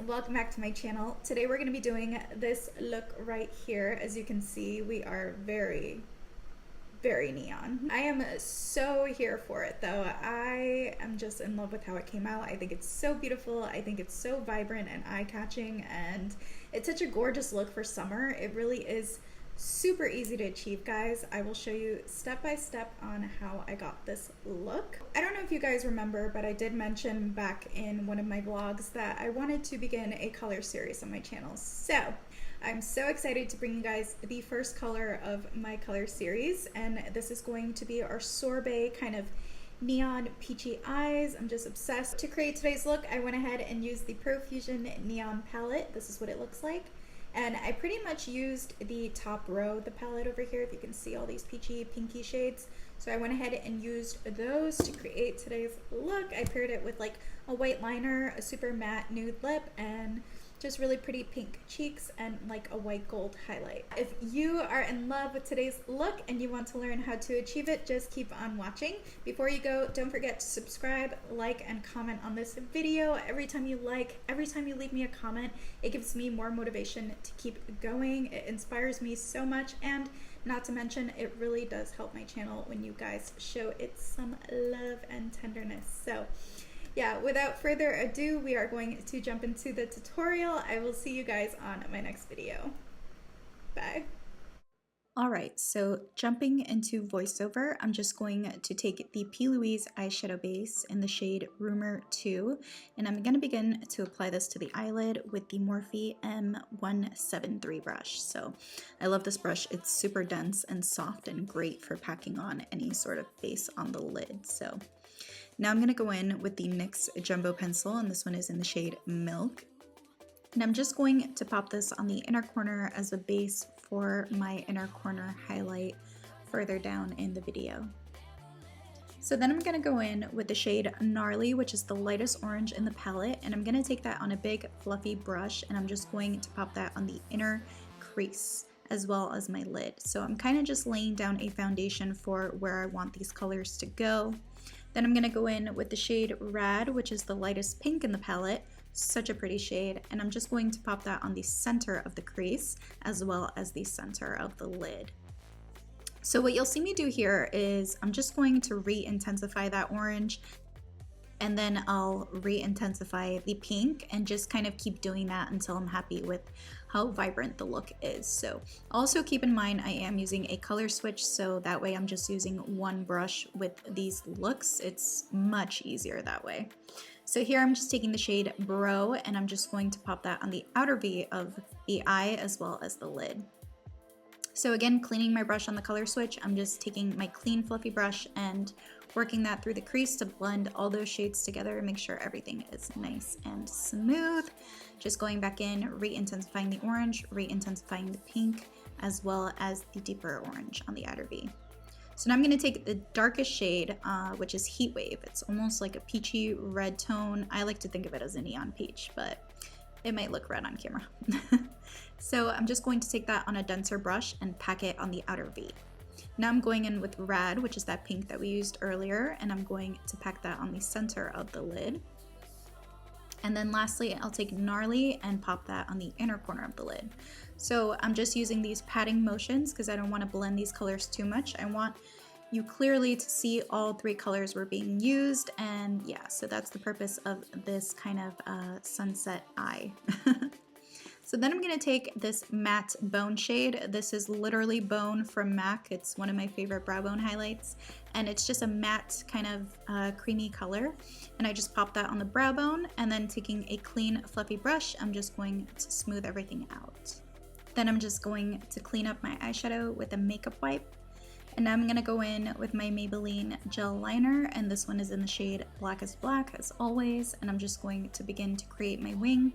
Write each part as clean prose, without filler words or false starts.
welcome back to my channel. Today we're going to be doing this look right here. As you can see, we are very neon. I am so here for it though. I am just in love with how it came out. I think it's so beautiful. I think it's so vibrant and eye-catching, and it's such a gorgeous look for summer. It really is super easy to achieve, guys. I will show you step by step on how I got this look. I don't know if you guys remember, but I did mention back in one of my vlogs that I wanted to begin a color series on my channel. So I'm so excited to bring you guys the first color of my color series, and this is going to be our sorbet kind of neon peachy eyes. I'm just obsessed. To create today's look, I went ahead and used the Profusion neon palette. This is what it looks like. And I pretty much used the top row of the palette over here, if you can see all these peachy, pinky shades. So I went ahead and used those to create today's look. I paired it with like a white liner, a super matte nude lip, and just really pretty pink cheeks and like a white gold highlight. If you are in love with today's look and you want to learn how to achieve it, just keep on watching. Before you go, don't forget to subscribe, like, and comment on this video. Every time you like, every time you leave me a comment, it gives me more motivation to keep going. It inspires me so much, and not to mention, it really does help my channel when you guys show it some love and tenderness. So yeah, without further ado, we are going to jump into the tutorial. I will see you guys on my next video. Bye. Alright, so jumping into voiceover, I'm just going to take the Louise eyeshadow base in the shade Rumour 2, and I'm going to begin to apply this to the eyelid with the Morphe M173 brush. So I love this brush. It's super dense and soft and great for packing on any sort of base on the lid. So now I'm going to go in with the NYX Jumbo Pencil, and this one is in the shade Milk. And I'm just going to pop this on the inner corner as a base for my inner corner highlight further down in the video. So then I'm going to go in with the shade Gnarly, which is the lightest orange in the palette, and I'm going to take that on a big fluffy brush, and I'm just going to pop that on the inner crease as well as my lid. So I'm kind of just laying down a foundation for where I want these colors to go. Then I'm going to go in with the shade Rad, which is the lightest pink in the palette. Such a pretty shade. And I'm just going to pop that on the center of the crease as well as the center of the lid. So what you'll see me do here is I'm just going to re-intensify that orange, and then I'll re-intensify the pink and just kind of keep doing that until I'm happy with how vibrant the look is. So also keep in mind I am using a color switch, so that way I'm just using one brush with these looks. It's much easier that way. So here I'm just taking the shade Bro, and I'm just going to pop that on the outer V of the eye as well as the lid. So again, cleaning my brush on the color switch, I'm just taking my clean fluffy brush and working that through the crease to blend all those shades together and make sure everything is nice and smooth. Just going back in, re-intensifying the orange, re-intensifying the pink, as well as the deeper orange on the outer V. So now I'm going to take the darkest shade, which is Heat Wave. It's almost like a peachy red tone. I like to think of it as a neon peach, but it might look red on camera. So I'm just going to take that on a denser brush and pack it on the outer V. Now I'm going in with Rad, which is that pink that we used earlier, and I'm going to pack that on the center of the lid. And then lastly, I'll take Gnarly and pop that on the inner corner of the lid. So I'm just using these patting motions because I don't want to blend these colors too much. I want you clearly to see all three colors were being used, and yeah, so that's the purpose of this kind of sunset eye. So then I'm going to take this matte bone shade. This is literally Bone from MAC. It's one of my favorite brow bone highlights, and it's just a matte kind of creamy color. And I just pop that on the brow bone, and then taking a clean fluffy brush, I'm just going to smooth everything out. Then I'm just going to clean up my eyeshadow with a makeup wipe. And now I'm going to go in with my Maybelline gel liner, and this one is in the shade Black is Black as always, and I'm just going to begin to create my wing,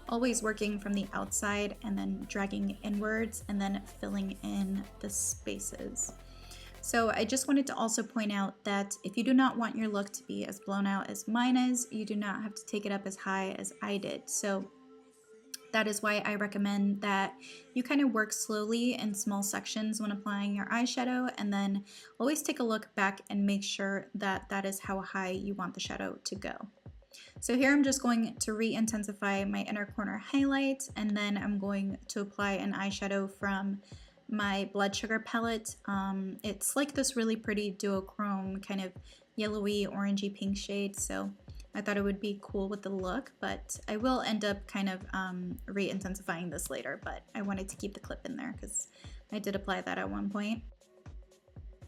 always working from the outside and then dragging inwards and then filling in the spaces. So I just wanted to also point out that if you do not want your look to be as blown out as mine is, you do not have to take it up as high as I did. So that is why I recommend that you kind of work slowly in small sections when applying your eyeshadow, and then always take a look back and make sure that that is how high you want the shadow to go. So here I'm just going to re-intensify my inner corner highlight, and then I'm going to apply an eyeshadow from my Blood Sugar palette. It's like this really pretty duochrome kind of yellowy orangey pink shade, so I thought it would be cool with the look, but I will end up kind of re-intensifying this later, but I wanted to keep the clip in there because I did apply that at one point.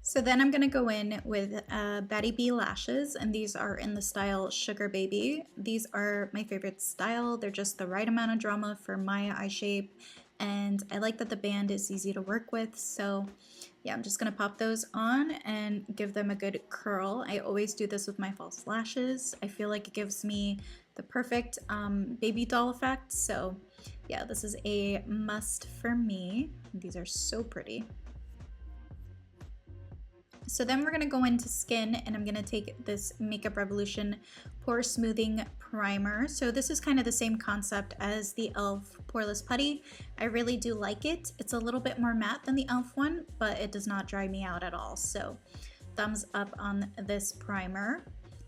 So then I'm going to go in with Baddie B lashes, and these are in the style Sugar Baby. These are my favorite style. They're just the right amount of drama for my eye shape, and I like that the band is easy to work with. So yeah, I'm just going to pop those on and give them a good curl. I always do this with my false lashes. I feel like it gives me the perfect baby doll effect. So yeah, this is a must for me. These are so pretty. So then we're going to go into skin, and I'm going to take this Makeup Revolution Pore Smoothing Primer. So this is kind of the same concept as the e.l.f. Poreless Putty. I really do like it. It's a little bit more matte than the e.l.f. one, but it does not dry me out at all. So thumbs up on this primer.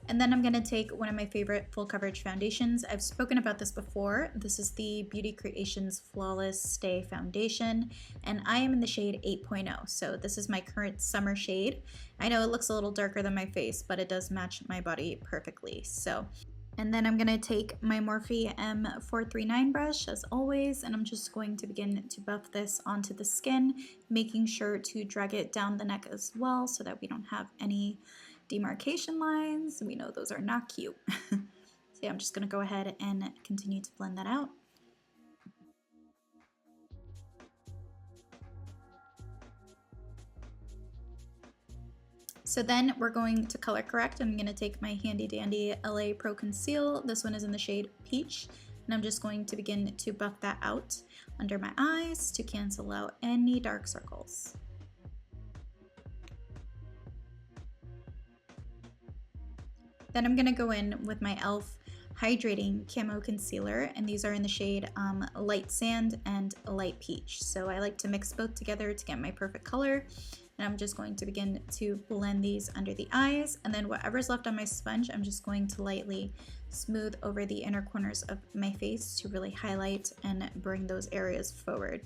And then I'm going to take one of my favorite full coverage foundations. I've spoken about this before. This is the Beauty Creations Flawless Stay Foundation, and I am in the shade 8.0. So this is my current summer shade. I know it looks a little darker than my face, but it does match my body perfectly. So, and then I'm going to take my Morphe M439 brush as always, and I'm just going to begin to buff this onto the skin, making sure to drag it down the neck as well so that we don't have any demarcation lines. We know those are not cute. So yeah, I'm just going to go ahead and continue to blend that out. So then we're going to color correct. I'm going to take my handy dandy LA Pro Conceal. This one is in the shade Peach, and I'm just going to begin to buff that out under my eyes to cancel out any dark circles. Then I'm going to go in with my e.l.f. Hydrating Camo Concealer, and these are in the shade Light Sand and Light Peach. So I like to mix both together to get my perfect color. And I'm just going to begin to blend these under the eyes, and then whatever's left on my sponge, I'm just going to lightly smooth over the inner corners of my face to really highlight and bring those areas forward.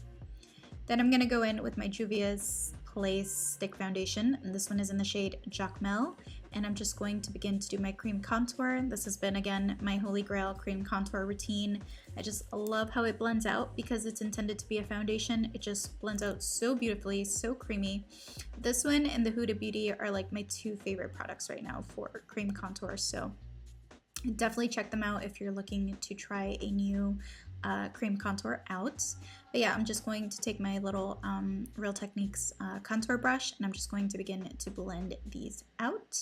Then I'm going to go in with my Juvia's Place Stick Foundation, and this one is in the shade Jacmel, and I'm just going to begin to do my cream contour. This has been, again, my holy grail cream contour routine. I just love how it blends out because it's intended to be a foundation. It just blends out so beautifully, so creamy. This one and the Huda Beauty are like my two favorite products right now for cream contour, so definitely check them out if you're looking to try a new cream contour out. But yeah, I'm just going to take my little Real Techniques contour brush, and I'm just going to begin to blend these out.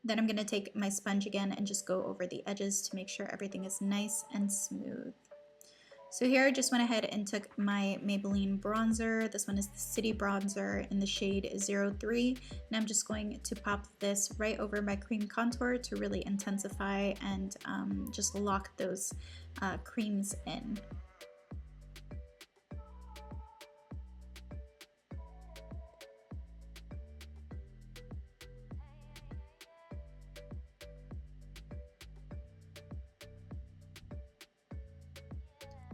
Then I'm going to take my sponge again and just go over the edges to make sure everything is nice and smooth. So here I just went ahead and took my Maybelline bronzer. This one is the City Bronzer in the shade 03. And I'm just going to pop this right over my cream contour to really intensify and just lock those creams in.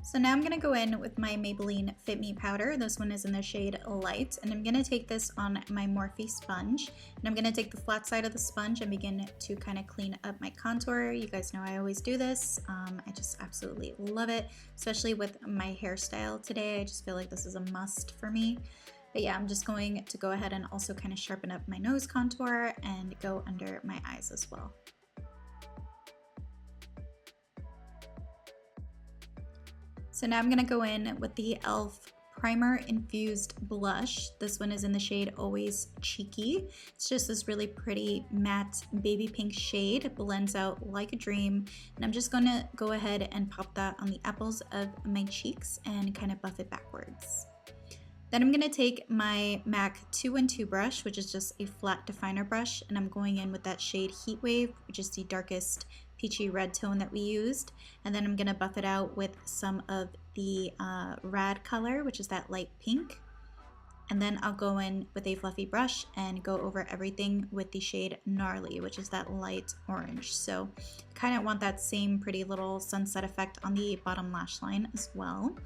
So now I'm going to go in with my Maybelline Fit Me powder. This one is in the shade Light, and I'm going to take this on my Morphe sponge, and I'm going to take the flat side of the sponge and begin to kind of clean up my contour. You guys know I always do this. I just absolutely love it, especially with my hairstyle today. I just feel like this is a must for me. But yeah, I'm just going to go ahead and also kind of sharpen up my nose contour and go under my eyes as well. So now I'm going to go in with the e.l.f. Primer Infused Blush. This one is in the shade Always Cheeky. It's just this really pretty matte baby pink shade. It blends out like a dream. And I'm just going to go ahead and pop that on the apples of my cheeks and kind of buff it backwards. Then I'm going to take my MAC 212 brush, which is just a flat definer brush, and I'm going in with that shade Heat Wave, which is the darkest peachy red tone that we used, and then I'm going to buff it out with some of the Rad color, which is that light pink. And then I'll go in with a fluffy brush and go over everything with the shade Gnarly, which is that light orange. So kind of want that same pretty little sunset effect on the bottom lash line as well.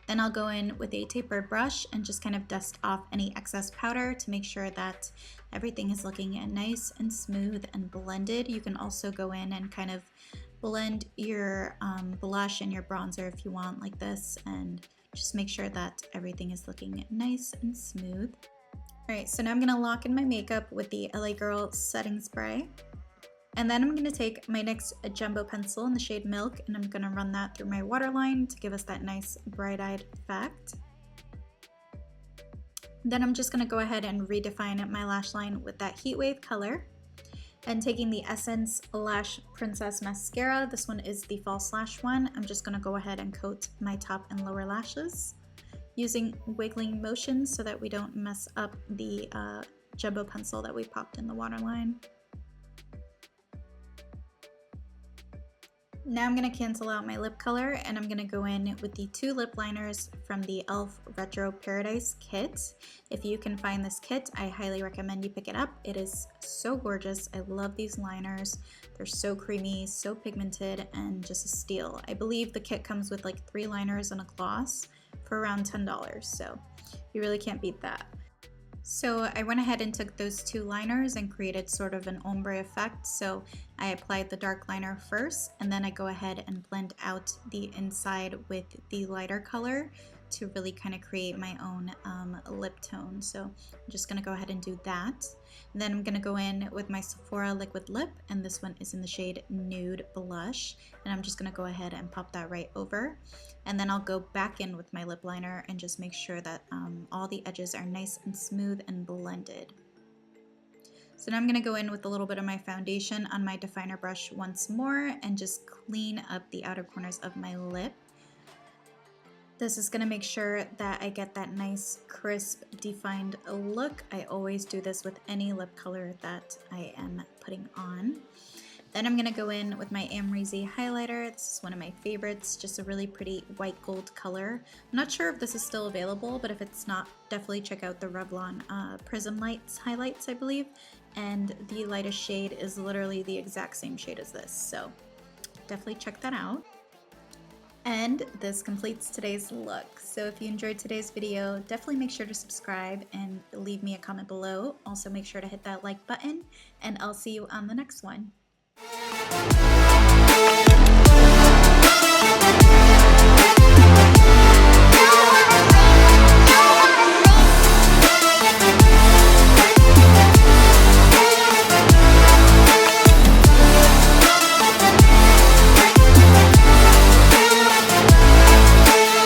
Then I'll go in with a tapered brush and just kind of dust off any excess powder to make sure that everything is looking nice and smooth and blended. You can also go in and kind of blend your blush and your bronzer if you want, like this, and just make sure that everything is looking nice and smooth. All right, so now I'm gonna lock in my makeup with the LA Girl setting spray. And then I'm gonna take my NYX Jumbo pencil in the shade Milk, and I'm gonna run that through my waterline to give us that nice bright-eyed effect. Then I'm just gonna go ahead and redefine my lash line with that Heat Wave color. And taking the Essence Lash Princess Mascara, this one is the false lash one, I'm just gonna go ahead and coat my top and lower lashes using wiggling motions so that we don't mess up the Jumbo pencil that we popped in the waterline. Now I'm going to cancel out my lip color and I'm going to go in with the 2 lip liners from the e.l.f. Retro Paradise kit. If you can find this kit, I highly recommend you pick it up. It is so gorgeous. I love these liners. They're so creamy, so pigmented, and just a steal. I believe the kit comes with like 3 liners and a gloss for around $10, so you really can't beat that. So I went ahead and took those 2 liners and created sort of an ombre effect. So I applied the dark liner first, and then I go ahead and blend out the inside with the lighter color to really kind of create my own lip tone. So I'm just gonna go ahead and do that. And then I'm gonna go in with my Sephora liquid lip, and this one is in the shade Nude Blush. And I'm just gonna go ahead and pop that right over. And then I'll go back in with my lip liner and just make sure that all the edges are nice and smooth and blended. So now I'm gonna go in with a little bit of my foundation on my definer brush once more and just clean up the outer corners of my lip. This is gonna make sure that I get that nice, crisp, defined look. I always do this with any lip color that I am putting on. Then I'm gonna go in with my Amrezy highlighter. This is one of my favorites, just a really pretty white gold color. I'm not sure if this is still available, but if it's not, definitely check out the Revlon Prism Lights highlights, I believe. And the lightest shade is literally the exact same shade as this, so definitely check that out. And this completes today's look. So if you enjoyed today's video, definitely make sure to subscribe and leave me a comment below. Also make sure to hit that like button, and I'll see you on the next one.